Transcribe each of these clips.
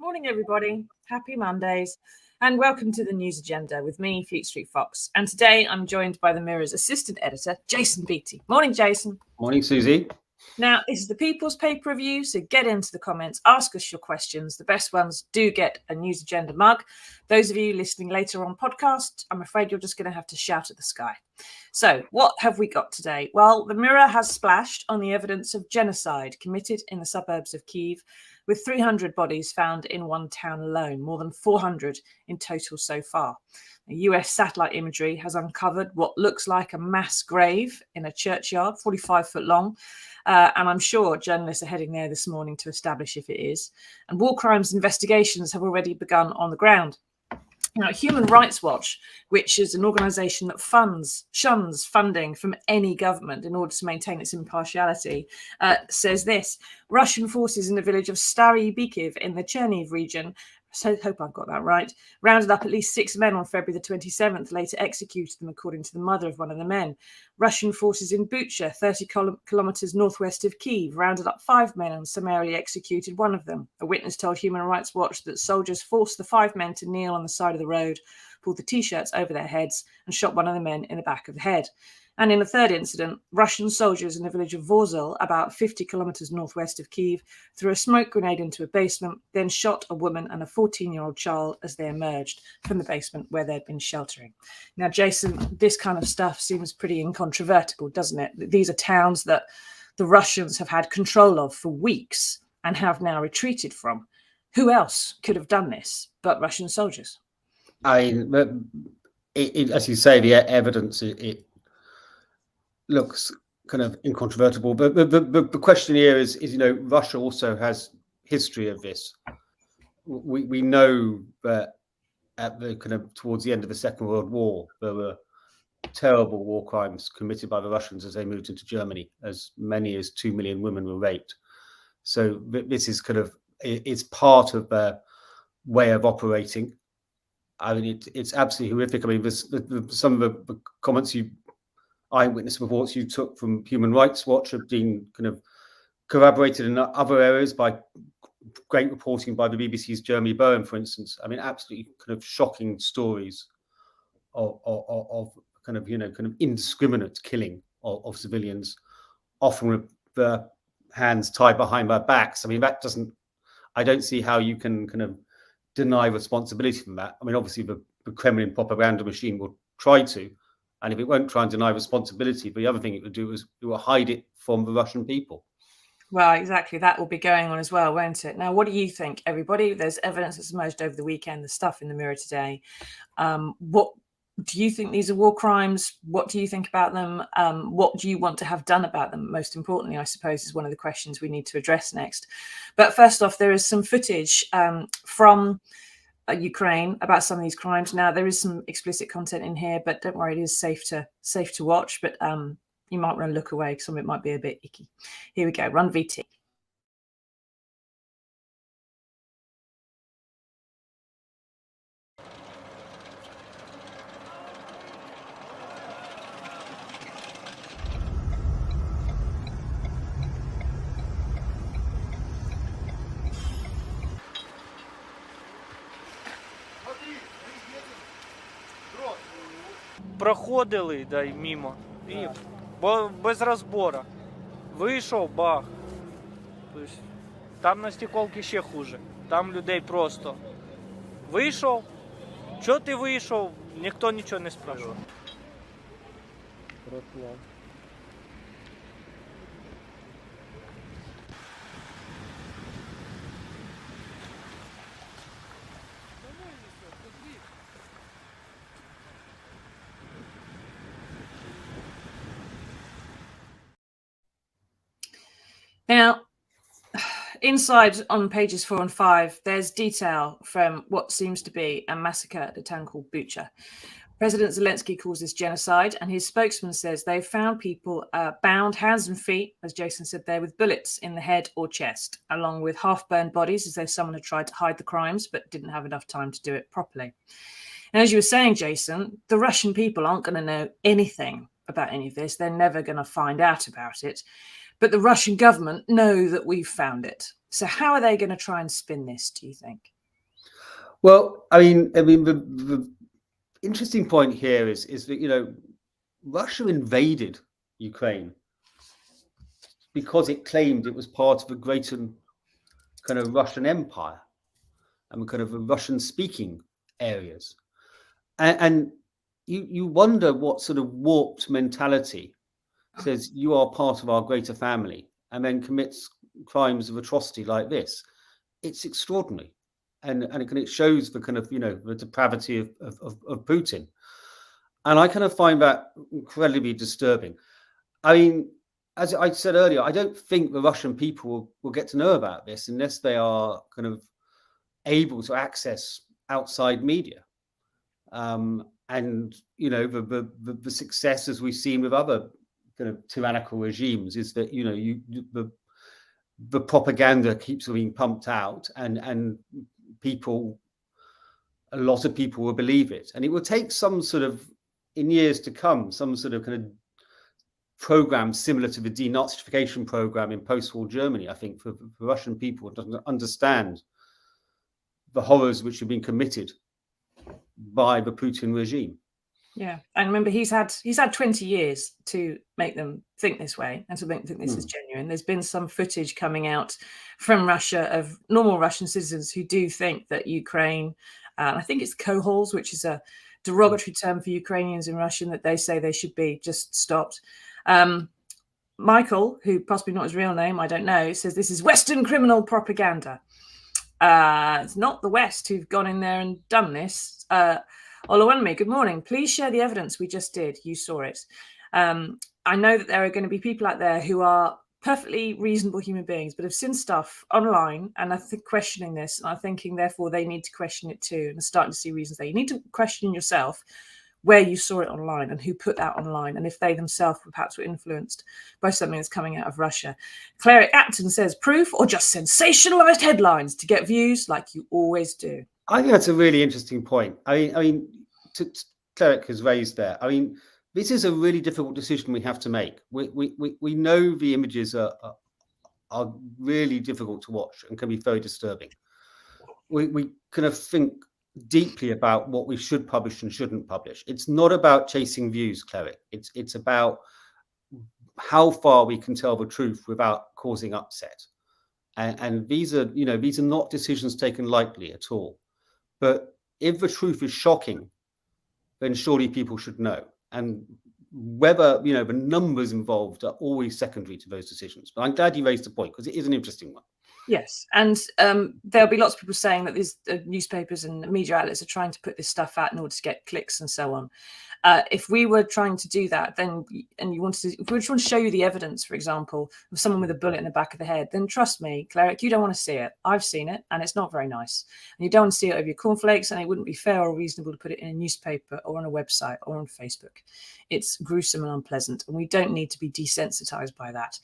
Morning, everybody. Happy Mondays. And welcome to the News Agenda with me, Fleet Street Fox. And today I'm joined by the Mirror's assistant editor, Jason Beattie. Morning, Jason. Morning, Susie. Now, this is the People's Paper Review, so get into the comments, ask us your questions. The best ones do get a News Agenda mug. Those of you listening later on podcast, I'm afraid you're just going to have to shout at the sky. So what have we got today? Well, the Mirror has splashed on the evidence of genocide committed in the suburbs of Kyiv, with 300 bodies found in one town alone, more than 400 in total so far. The US satellite imagery has uncovered what looks like a mass grave in a churchyard, 45 foot long. And I'm sure journalists are heading there this morning to establish if it is. And war crimes investigations have already begun on the ground. Now, Human Rights Watch, which is an organisation that shuns funding from any government in order to maintain its impartiality, says this: Russian forces in the village of Stary Bikiv in the Cherniv region, so hope I've got that right, rounded up at least 6 men on February the 27th, later executed them, according to the mother of one of the men. Russian forces in Bucha, 30 kilometres northwest of Kyiv, rounded up 5 men and summarily executed one of them. A witness told Human Rights Watch that soldiers forced the 5 men to kneel on the side of the road, pulled the T-shirts over their heads and shot one of the men in the back of the head. And in a third incident, Russian soldiers in the village of Vorzel, about 50 kilometres northwest of Kyiv, threw a smoke grenade into a basement, then shot a woman and a 14-year-old child as they emerged from the basement where they'd been sheltering. Now, Jason, this kind of stuff seems pretty incontrovertible, doesn't it? These are towns that the Russians have had control of for weeks and have now retreated from. Who else could have done this but Russian soldiers? As you say, the evidence, it looks kind of incontrovertible, but the question here is, Russia also has history of this. We know that at the kind of towards the end of the Second World War, there were terrible war crimes committed by the Russians as they moved into Germany. As many as 2 million women were raped. So this is kind of, it's part of their way of operating. I mean, it's absolutely horrific. I mean, some of the comments eyewitness reports you took from Human Rights Watch have been kind of corroborated in other areas by great reporting by the BBC's Jeremy Bowen, for instance. I mean, absolutely kind of shocking stories of kind of indiscriminate killing of civilians, often with their hands tied behind their backs. I mean, I don't see how you can kind of deny responsibility from that. I mean, obviously the Kremlin propaganda machine will try to, and if it won't try and deny responsibility, the other thing it would do is it will hide it from the Russian people. Well, exactly. That will be going on as well, won't it? Now, what do you think, everybody? There's evidence that's emerged over the weekend, the stuff in the Mirror today. What Do you think these are war crimes? What do you think about them? What do you want to have done about them? Most importantly, I suppose, is one of the questions we need to address next. But first off, there is some footage from Ukraine about some of these crimes. Now, there is some explicit content in here, but don't worry, it is safe to watch. But you might want to look away because some of it might be a bit icky. Here we go. Run VT. Проходили, да й мимо. І без розбору. Вийшов, бах. Тобто, там на стеколці ще хуже. Там людей просто. Вийшов. Чого ти вийшов? Ніхто нічого не спрашивав. Now, inside on pages 4 and 5, there's detail from what seems to be a massacre at a town called Bucha. President Zelensky calls this genocide, and his spokesman says they've found people bound hands and feet, as Jason said there, with bullets in the head or chest, along with half-burned bodies, as though someone had tried to hide the crimes but didn't have enough time to do it properly. And as you were saying, Jason, the Russian people aren't going to know anything about any of this. They're never going to find out about it. But the Russian government know that we've found it. So how are they going to try and spin this, do you think? Well, I mean, the interesting point here is that, you know, Russia invaded Ukraine because it claimed it was part of a greater kind of Russian empire and kind of a Russian-speaking areas. And you wonder what sort of warped mentality says you are part of our greater family and then commits crimes of atrocity like this. It's extraordinary. And it shows the kind of, you know, the depravity of Putin. And I kind of find that incredibly disturbing. I mean, as I said earlier, I don't think the Russian people will get to know about this unless they are kind of able to access outside media. And, you know, the success, as we've seen with other kind of tyrannical regimes, is that, you know, the propaganda keeps being pumped out and people, a lot of people will believe it. And it will take some sort of, in years to come, some sort of kind of program similar to the denazification program in post-war Germany, I think, for Russian people to understand the horrors which have been committed by the Putin regime. Yeah, and remember, he's had 20 years to make them think this way and to make them think this is genuine. There's been some footage coming out from Russia of normal Russian citizens who do think that Ukraine, I think it's Kohols, which is a derogatory term for Ukrainians in Russian, that they say they should be just stopped. Michael, who possibly not his real name, I don't know, says this is Western criminal propaganda. It's not the West who've gone in there and done this. Olawanmi, good morning. Please share the evidence we just did. You saw it. I know that there are going to be people out there who are perfectly reasonable human beings, but have seen stuff online and I think questioning this, and I'm thinking, therefore, they need to question it too, and starting to see reasons there. You need to question yourself where you saw it online and who put that online, and if they themselves perhaps were influenced by something that's coming out of Russia. Cleric Acton says, proof or just sensationalized headlines to get views like you always do? I think that's a really interesting point. I mean, Cleric has raised there. I mean, this is a really difficult decision we have to make. We know the images are really difficult to watch and can be very disturbing. We kind of think deeply about what we should publish and shouldn't publish. It's not about chasing views, Cleric. It's about how far we can tell the truth without causing upset. And these are not decisions taken lightly at all. But if the truth is shocking, then surely people should know. And whether, you know, the numbers involved are always secondary to those decisions. But I'm glad you raised the point because it is an interesting one. Yes, and there'll be lots of people saying that these newspapers and media outlets are trying to put this stuff out in order to get clicks and so on. If we were trying to do that, then, and you wanted to, if we were trying to show you the evidence, for example, of someone with a bullet in the back of the head, then trust me, Cleric, you don't want to see it. I've seen it, and it's not very nice. And you don't want to see it over your cornflakes, and it wouldn't be fair or reasonable to put it in a newspaper or on a website or on Facebook. It's gruesome and unpleasant, and we don't need to be desensitized by that.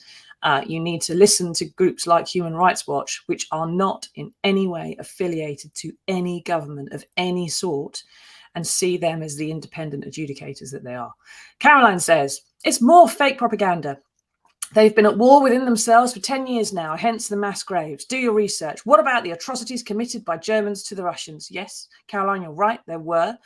You need to listen to groups like Human Rights Watch, which are not in any way affiliated to any government of any sort, and see them as the independent adjudicators that they are. Caroline says, it's more fake propaganda. They've been at war within themselves for 10 years now, hence the mass graves. Do your research. What about the atrocities committed by Germans to the Russians? Yes, Caroline, you're right, there were.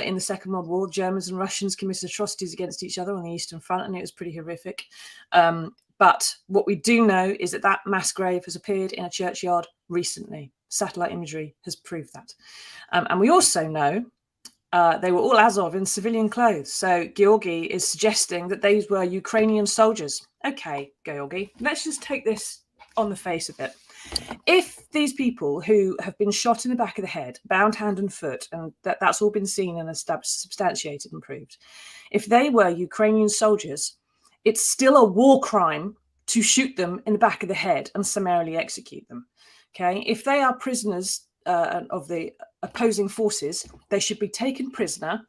In the Second World War, Germans and Russians committed atrocities against each other on the Eastern Front, and it was pretty horrific. But what we do know is that that mass grave has appeared in a churchyard recently. Satellite imagery has proved that. And we also know they were all Azov in civilian clothes. So Georgi is suggesting that these were Ukrainian soldiers. Okay, Georgi, let's just take this on the face of it. If these people who have been shot in the back of the head, bound hand and foot, and that's all been seen and substantiated and proved, if they were Ukrainian soldiers, it's still a war crime to shoot them in the back of the head and summarily execute them. Okay, if they are prisoners of the opposing forces, they should be taken prisoner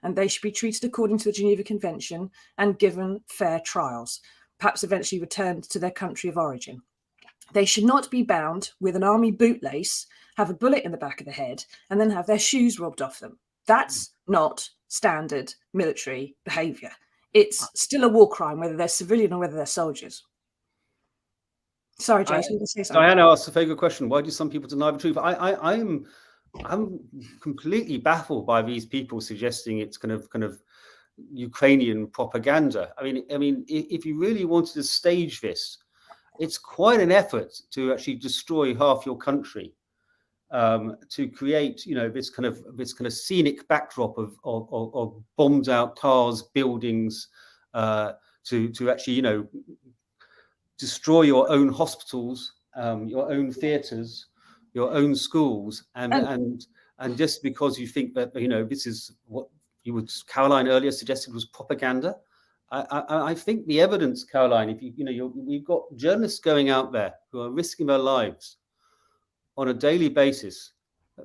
and they should be treated according to the Geneva Convention and given fair trials, perhaps eventually returned to their country of origin. They should not be bound with an army bootlace, have a bullet in the back of the head, and then have their shoes robbed off them. That's not standard military behaviour. It's still a war crime, whether they're civilian or whether they're soldiers. Sorry, Jason, you can say something. Diana asked a very good question. Why do some people deny the truth? I'm completely baffled by these people suggesting it's kind of Ukrainian propaganda. I mean, if you really wanted to stage this, it's quite an effort to actually destroy half your country, to create, this kind of scenic backdrop of bombed out cars, buildings, to actually, destroy your own hospitals, your own theatres, your own schools, and just because you think that this is what Caroline earlier suggested was propaganda. I think the evidence, Caroline, if we've got journalists going out there who are risking their lives on a daily basis.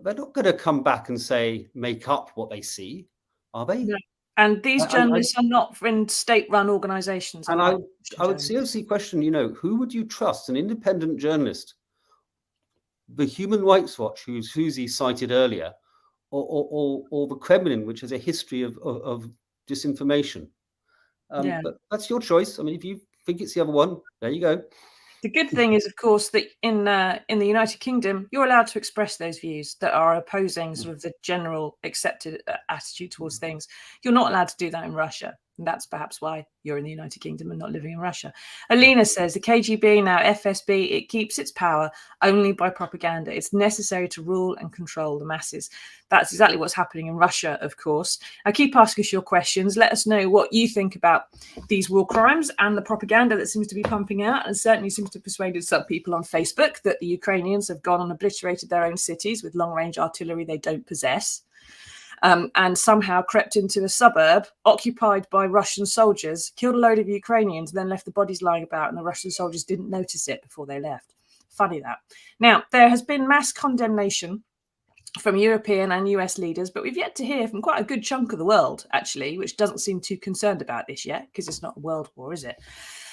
They're not going to come back and say make up what they see, are they? No. And these journalists are not in state-run organisations. And I would seriously question, who would you trust? An independent journalist, the Human Rights Watch, who's he cited earlier, or the Kremlin, which has a history of disinformation. But that's your choice. I mean, if you think it's the other one, there you go. The good thing is, of course, that in the United Kingdom, you're allowed to express those views that are opposing sort of the general accepted attitude towards things. You're not allowed to do that in Russia. And that's perhaps why you're in the United Kingdom and not living in Russia. Alina says the KGB, now FSB, it keeps its power only by propaganda. It's necessary to rule and control the masses. That's exactly what's happening in Russia, of course. Now, keep asking us your questions. Let us know what you think about these war crimes and the propaganda that seems to be pumping out, and certainly seems to have persuaded some people on Facebook that the Ukrainians have gone and obliterated their own cities with long-range artillery they don't possess. And somehow crept into a suburb occupied by Russian soldiers, killed a load of Ukrainians, and then left the bodies lying about, and the Russian soldiers didn't notice it before they left. Funny that. Now, there has been mass condemnation from European and US leaders, but we've yet to hear from quite a good chunk of the world, actually, which doesn't seem too concerned about this yet, because it's not a world war, is it?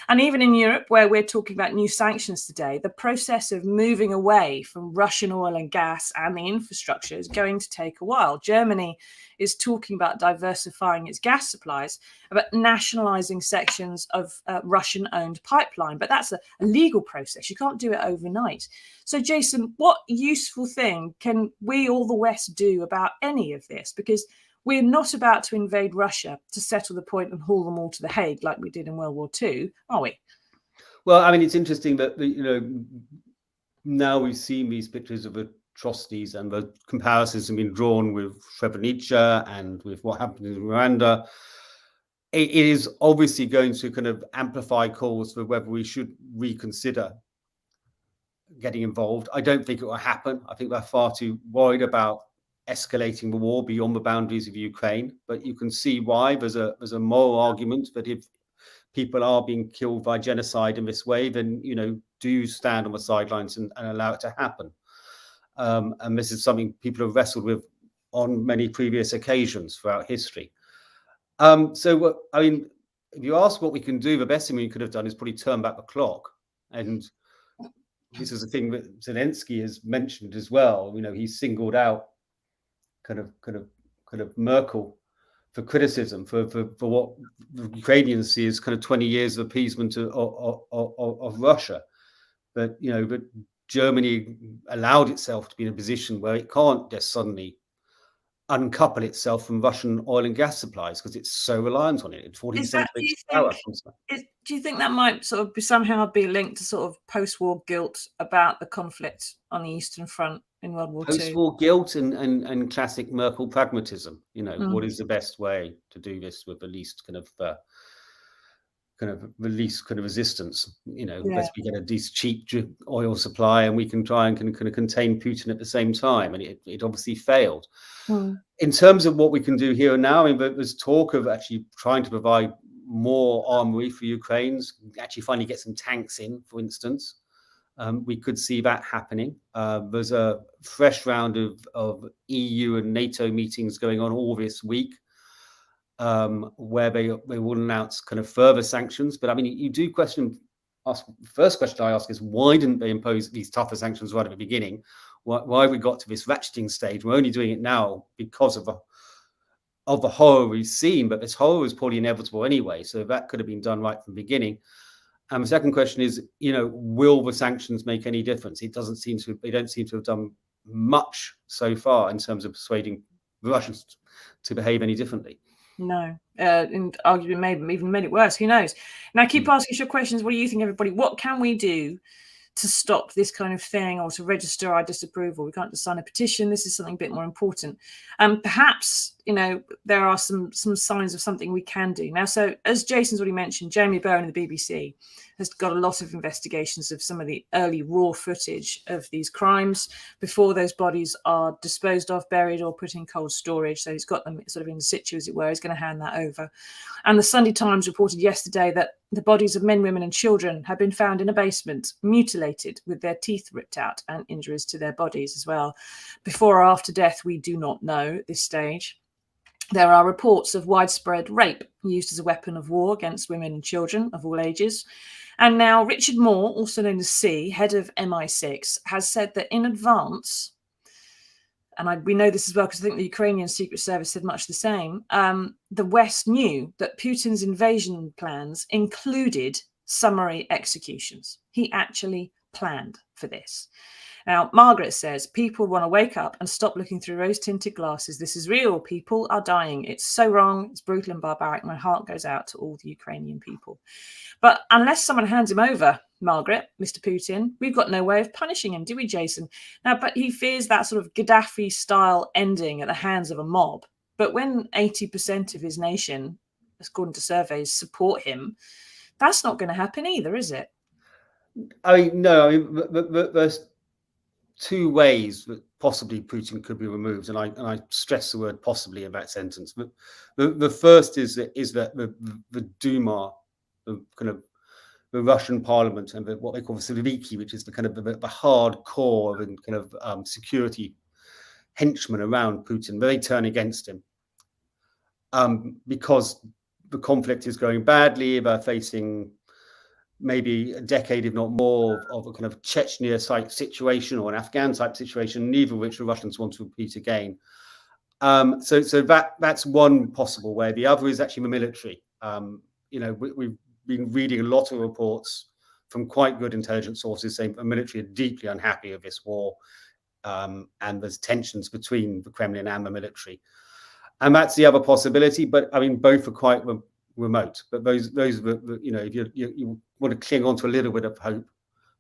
And even in Europe, where we're talking about new sanctions today, the process of moving away from Russian oil and gas and the infrastructure is going to take a while. Germany is talking about diversifying its gas supplies, about nationalizing sections of Russian-owned pipeline. But that's a legal process. You can't do it overnight. So, Jason, what useful thing can we, all the West, do about any of this? Because we're not about to invade Russia to settle the point and haul them all to The Hague like we did in World War II, are we? Well, I mean, it's interesting that, now we've seen these pictures of atrocities and the comparisons have been drawn with Srebrenica and with what happened in Rwanda. It is obviously going to kind of amplify calls for whether we should reconsider getting involved. I don't think it will happen. I think they're far too worried about escalating the war beyond the boundaries of Ukraine. But you can see why. There's a moral argument that if people are being killed by genocide in this way, then, you know, do stand on the sidelines and allow it to happen. And this is something people have wrestled with on many previous occasions throughout history. So, I mean, if you ask what we can do, the best thing we could have done is probably turn back the clock. And this is a thing that Zelensky has mentioned as well. You know, he singled out kind of Merkel for criticism for what the Ukrainians see as kind of 20 years of appeasement of Russia. But, you know, but Germany allowed itself to be in a position where it can't just suddenly uncouple itself from Russian oil and gas supplies because it's so reliant on it. It's 40% of its power. Do you think that might sort of somehow be linked to sort of post-war guilt about the conflict on the Eastern Front in World War II? Post-war guilt and classic Merkel pragmatism. You know, what is the best way to do this with the least kind of resistance? You know, let's we get a decent cheap oil supply and we can try and kind of contain Putin at the same time. And it obviously failed. In terms of what we can do here and now, I mean, there's talk of actually trying to provide more armory for Ukraine's, actually finally get some tanks in, for instance. We could see that happening. There's a fresh round of EU and NATO meetings going on all this week, where they will announce kind of further sanctions. But I mean, you do the first question I ask is, why didn't they impose these tougher sanctions right at the beginning? Why we got to this ratcheting stage? We're only doing it now because of the horror we've seen, but this horror is probably inevitable anyway. So that could have been done right from the beginning. And the second question is, you know, will the sanctions make any difference? They don't seem to have done much so far in terms of persuading the Russians to behave any differently. No, and arguably maybe even made it worse. Who knows? Now, keep asking us your questions. What do you think, everybody? What can we do to stop this kind of thing, or to register our disapproval? We can't just sign a petition. This is something a bit more important. Perhaps, you know, there are some signs of something we can do now. So, as Jason's already mentioned, Jamie Bowen of the BBC has got a lot of investigations of some of the early raw footage of these crimes before those bodies are disposed of, buried, or put in cold storage. So he's got them sort of in situ, as it were. He's going to hand that over. And the Sunday Times reported yesterday that the bodies of men, women, and children have been found in a basement, mutilated, with their teeth ripped out and injuries to their bodies as well. Before or after death, we do not know at this stage. There are reports of widespread rape used as a weapon of war against women and children of all ages. And now Richard Moore, also known as C, head of MI6, has said that in advance, and we know this as well because I think the Ukrainian Secret Service said much the same, the West knew that Putin's invasion plans included summary executions. He actually planned for this. Now, Margaret says, people want to wake up and stop looking through rose-tinted glasses. This is real. People are dying. It's so wrong. It's brutal and barbaric. My heart goes out to all the Ukrainian people. But unless someone hands him over, Margaret, Mr. Putin, we've got no way of punishing him, do we, Jason? Now, but he fears that sort of Gaddafi-style ending at the hands of a mob. But when 80% of his nation, according to surveys, support him, that's not going to happen either, is it? I mean, no. I mean, there's two ways that possibly Putin could be removed, and I stress the word possibly in that sentence. But the first is that the Duma, the kind of the Russian parliament, and what they call the Siloviki, which is the kind of the hard core and kind of security henchmen around Putin, they turn against him because the conflict is going badly. They're facing maybe a decade, if not more, of a kind of Chechnya-type situation or an Afghan-type situation, neither of which the Russians want to repeat again. So that's one possible way. The other is actually the military. You know, we've been reading a lot of reports from quite good intelligence sources saying the military are deeply unhappy of this war, and there's tensions between the Kremlin and the military. And that's the other possibility. But I mean, both are quite remote. But those, you know, if you want to cling on to a little bit of hope,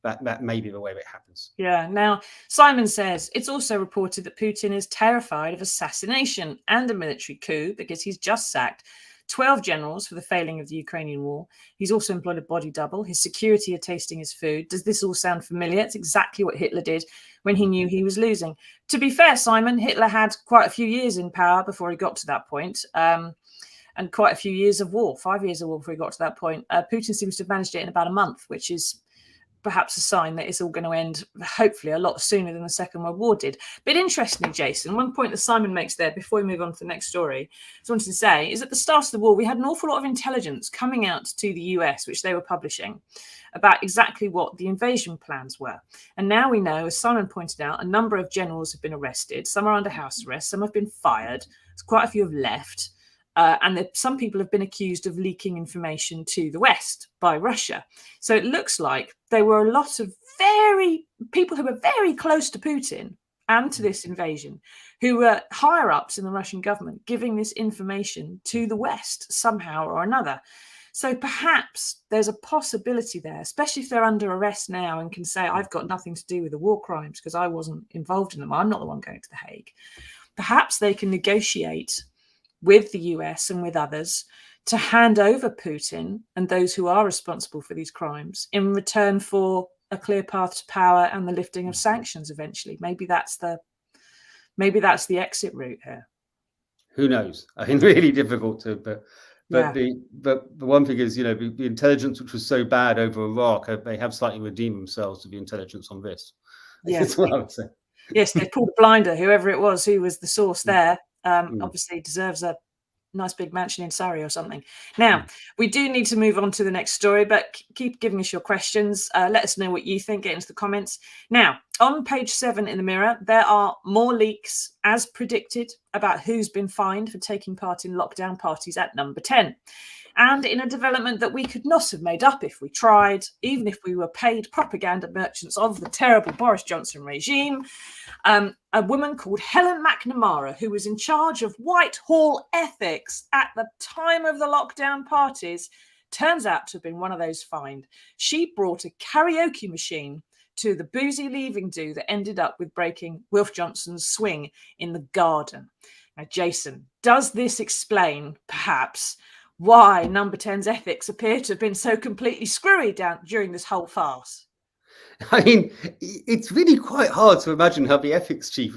that may be the way it happens. Yeah. Now, Simon says it's also reported that Putin is terrified of assassination and a military coup because he's just sacked 12 generals for the failing of the Ukrainian war. He's also employed a body double. His security are tasting his food. Does this all sound familiar? It's exactly what Hitler did when he knew he was losing. To be fair, Simon, Hitler had quite a few years in power before he got to that point. And quite a few years of war, 5 years of war before he got to that point. Putin seems to have managed it in about a month, which is perhaps a sign that it's all going to end, hopefully, a lot sooner than the Second World War did. But interestingly, Jason, one point that Simon makes there before we move on to the next story, I wanted to say, is at the start of the war, we had an awful lot of intelligence coming out to the US, which they were publishing, about exactly what the invasion plans were. And now we know, as Simon pointed out, a number of generals have been arrested. Some are under house arrest. Some have been fired. Quite a few have left. And some people have been accused of leaking information to the West by Russia. So it looks like there were a lot of people who were very close to Putin and to this invasion, who were higher ups in the Russian government, giving this information to the West somehow or another. So perhaps there's a possibility there, especially if they're under arrest now and can say, I've got nothing to do with the war crimes because I wasn't involved in them. I'm not the one going to The Hague. Perhaps they can negotiate with the US and with others to hand over Putin and those who are responsible for these crimes in return for a clear path to power and the lifting of sanctions eventually. Maybe that's the exit route here. Who knows? I mean, really difficult to, but Yeah. the one thing is, the intelligence which was so bad over Iraq, they have slightly redeemed themselves with the intelligence on this. Yeah. That's what I would say. Yes, they pulled a blinder, whoever it was, who was the source there. Obviously deserves a nice big mansion in Surrey or something. Now, we do need to move on to the next story, but keep giving us your questions. Let us know what you think. Get into the comments. Now, on page 7 in the Mirror, there are more leaks, as predicted, about who's been fined for taking part in lockdown parties at number 10. And in a development that we could not have made up if we tried, even if we were paid propaganda merchants of the terrible Boris Johnson regime, a woman called Helen McNamara, who was in charge of Whitehall ethics at the time of the lockdown parties, turns out to have been one of those fined. She brought a karaoke machine to the boozy leaving do that ended up with breaking Wilf Johnson's swing in the garden. Now, Jason, does this explain, perhaps, why Number 10's ethics appear to have been so completely screwy down during this whole farce? I mean, it's really quite hard to imagine how the ethics chief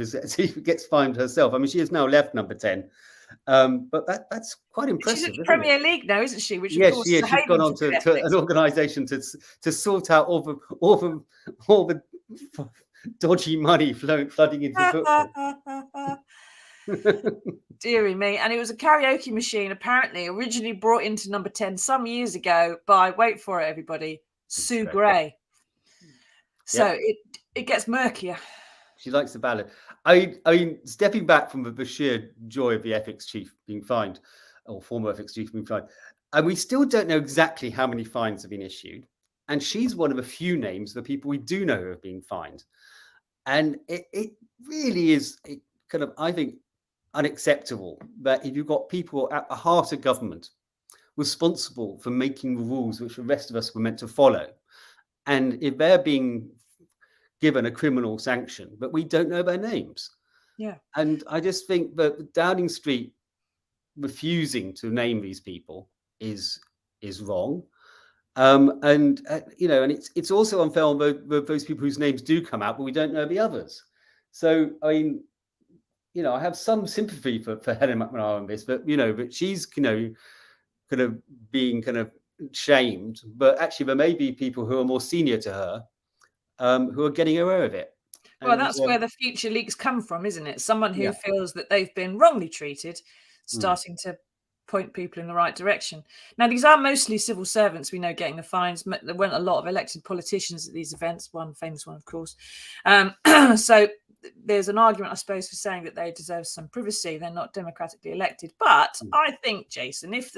gets fined herself. I mean, she has now left Number 10, but that's quite impressive. She's at the Premier League now, isn't she? Which, yes, of course, she is. She's gone on to an organisation to sort out all the dodgy money flooding into football. Deary me. And it was a karaoke machine, apparently originally brought into Number 10 some years ago by, wait for it, everybody, Sue Gray. So it gets murkier. She likes the ballad. I mean, stepping back from the sheer joy of the ethics chief being fined, or former ethics chief being fined, and we still don't know exactly how many fines have been issued. And she's one of a few names of the people we do know who have been fined. And it really is kind of, I think, unacceptable that if you've got people at the heart of government responsible for making the rules which the rest of us were meant to follow, and if they're being given a criminal sanction, but we don't know their names. Yeah. And I just think that Downing Street refusing to name these people is wrong. And it's also unfair on those people whose names do come out, but we don't know the others. So, I mean, I have some sympathy for Helen McNamara on this, but, but she's, kind of being kind of shamed, but actually there may be people who are more senior to her who are getting aware of it. Well, that's where the future leaks come from, isn't it? Someone who feels that they've been wrongly treated, starting to point people in the right direction. Now, these are mostly civil servants, we know, getting the fines. There weren't a lot of elected politicians at these events, one famous one, of course. So there's an argument, I suppose, for saying that they deserve some privacy. They're not democratically elected. But I think, Jason, if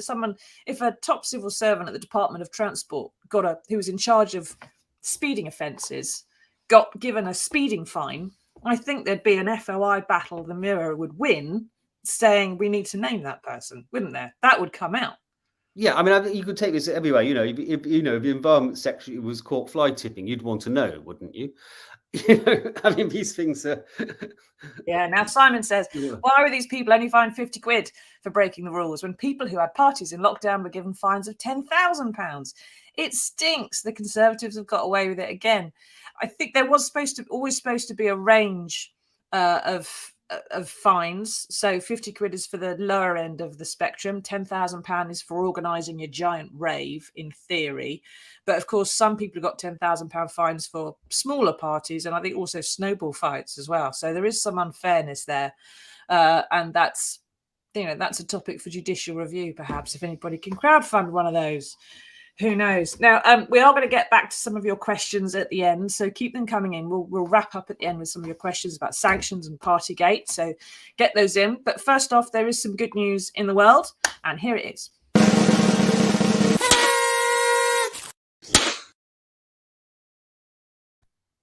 a top civil servant at the Department of Transport who was in charge of speeding offences got given a speeding fine, I think there'd be an FOI battle the Mirror would win, saying we need to name that person, wouldn't there? That would come out. Yeah, I mean, you could take this everywhere. If the Environment Secretary was caught fly tipping, you'd want to know, wouldn't you? I mean, these things are. Yeah. Now Simon says, why were these people only fined 50 quid for breaking the rules when people who had parties in lockdown were given fines of £10,000? It stinks. The Conservatives have got away with it again. I think there was always supposed to be a range of fines. So 50 quid is for the lower end of the spectrum. £10,000 is for organising a giant rave, in theory. But of course, some people have got £10,000 fines for smaller parties, and I think also snowball fights as well. So there is some unfairness there, and that's a topic for judicial review, perhaps, if anybody can crowdfund one of those. Who knows? Now, we are going to get back to some of your questions at the end, so keep them coming in. We'll wrap up at the end with some of your questions about sanctions and Partygate, so get those in. But first off, there is some good news in the world, and here it is.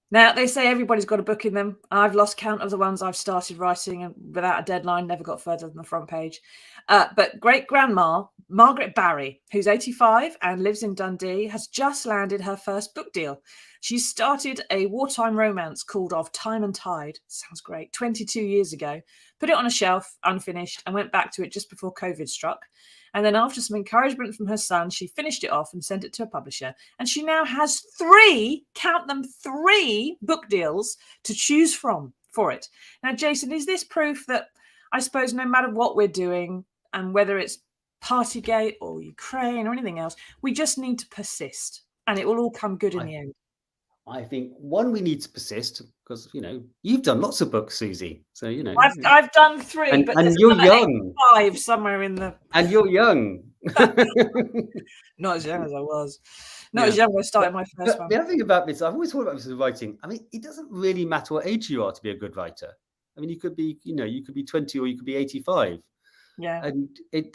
Now, they say everybody's got a book in them. I've lost count of the ones I've started writing and without a deadline, never got further than the front page. But great-grandma, Margaret Barry, who's 85 and lives in Dundee, has just landed her first book deal. She started a wartime romance called Of Time and Tide. Sounds great. 22 years ago. Put it on a shelf, unfinished, and went back to it just before COVID struck. And then after some encouragement from her son, she finished it off and sent it to a publisher. And she now has 3 book deals to choose from for it. Now, Jason, is this proof that, I suppose, no matter what we're doing, and whether it's Partygate or Ukraine or anything else, we just need to persist and it will all come good in the end? I think, one, we need to persist because, you've done lots of books, Susie. So, I've done 3, but and you're young. 5 somewhere in the... And you're young. Not as young as I was. Not as young as I started my first one. The other thing about this, I've always thought about this with writing. I mean, it doesn't really matter what age you are to be a good writer. I mean, you could be 20 or you could be 85. Yeah. And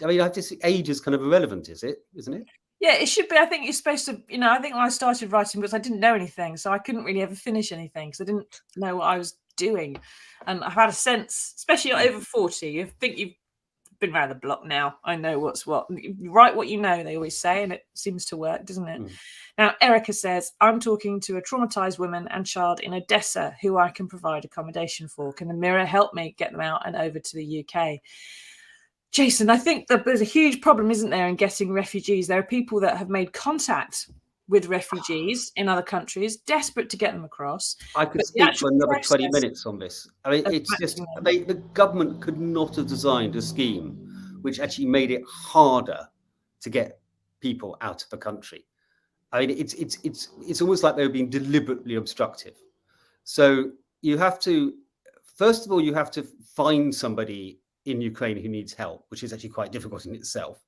I just think age is kind of irrelevant, isn't it? Yeah, it should be. I think you're supposed to, I think when I started writing books, I didn't know anything. So I couldn't really ever finish anything because I didn't know what I was doing. And I've had a sense, especially over 40, you think you've been around the block now. I know what's what. You write what you know, they always say, and it seems to work, doesn't it? Now, Erica says, I'm talking to a traumatized woman and child in Odessa who I can provide accommodation for. Can the Mirror help me get them out and over to the UK? Jason, I think that there's a huge problem, isn't there, in getting refugees? There are people that have made contact with refugees in other countries, desperate to get them across. I could speak for another 20 minutes on this. I mean, it's just the government could not have designed a scheme which actually made it harder to get people out of the country. I mean, it's almost like they were being deliberately obstructive. So you have to, first of all, you have to find somebody in Ukraine who needs help, which is actually quite difficult in itself,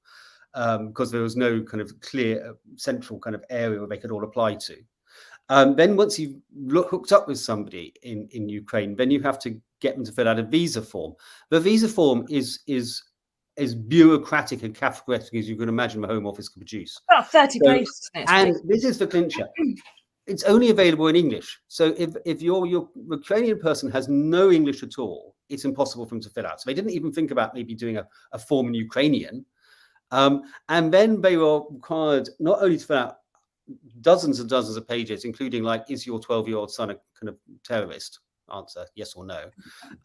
because there was no kind of clear central kind of area where they could all apply to. Then once you've hooked up with somebody in Ukraine, then you have to get them to fill out a visa form. The visa form is as bureaucratic and Kafkaesque as you can imagine the Home Office could produce. About 30 pages, isn't it? And this is the clincher. It's only available in English. So if your Ukrainian person has no English at all, it's impossible for them to fill out. So they didn't even think about maybe doing a form in Ukrainian. And then they were required not only to fill out dozens and dozens of pages, including like, is your 12-year-old son a kind of terrorist? Answer, yes or no.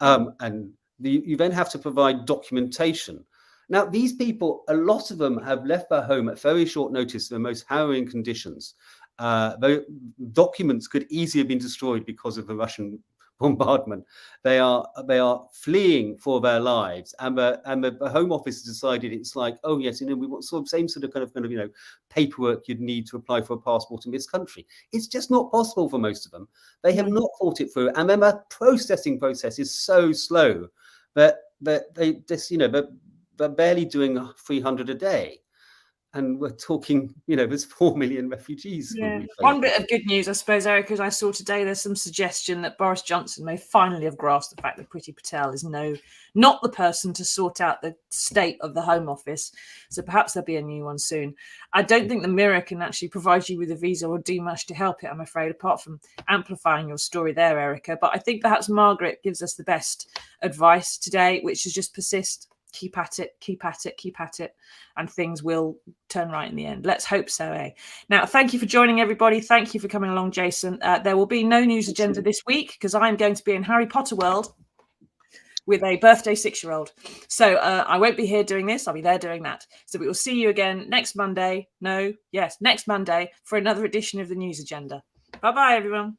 And you then have to provide documentation. Now, these people, a lot of them have left their home at very short notice in the most harrowing conditions. The documents could easily have been destroyed because of the Russian bombardment. They are fleeing for their lives, and the Home Office has decided it's like, oh yes, we want same sort of kind of paperwork you'd need to apply for a passport in this country. It's just not possible for most of them. They have not thought it through, and then the processing process is so slow that they just they're barely doing 300 a day. And we're talking, there's 4 million refugees. Yeah. One bit of good news, I suppose, Eric, as I saw today, there's some suggestion that Boris Johnson may finally have grasped the fact that Priti Patel is not the person to sort out the state of the Home Office. So perhaps there'll be a new one soon. I don't think the Mirror can actually provide you with a visa or do much to help it, I'm afraid, apart from amplifying your story there, Erica. But I think perhaps Margaret gives us the best advice today, which is just persist. keep at it, keep at it, keep at it, and things will turn right in the end. Let's hope so, eh? Now, thank you for joining, everybody. Thank you for coming along, Jason. There will be no news agenda this week because I'm going to be in Harry Potter World with a birthday 6-year-old. So I won't be here doing this. I'll be there doing that. So we will see you again next Monday. Next Monday for another edition of the news agenda. Bye-bye, everyone.